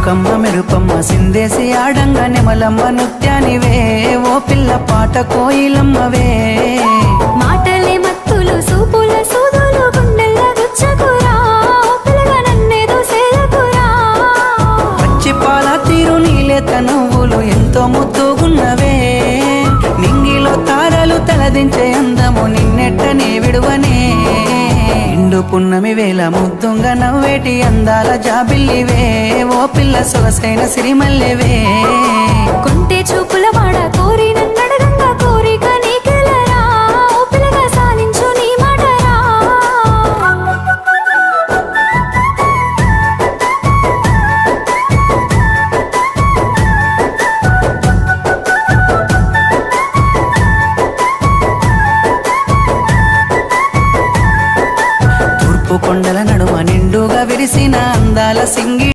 చుక్కమ్మ మెరుపమ్మ సిందేసి ఆడంగ నెమలమ్మ నృత్యానివే ఓ పిల్ల పాట కోయిలమ్మవే మాటలే మత్తులు సూపుల సూదులు గుండెల్ల గుచ్చకురా పిల్లగా నన్నేదో సేలకురా పచ్చి పాల తీరు నీలేత నువ్వులు ఎంతో ముద్దుగున్నవే నింగిలో తారలు తలదించే అందము నిన్నెట్టనే విడువనే ఇండు పున్నమి వేళ ముద్దుంగ నవ్వేటి అందాల జాబిల్లివే ఓ పిల్ల సొగసైన సిరిమల్లెవే కొంటే చూపుల వాడ కోరి నన్నడగంగా కోరిక నీకెలరా ఓ పిల్లగా సాలించు నీ మాటరా తూర్పు కొండల నడుమ నిండుగా విరిసిన అందాల సింగి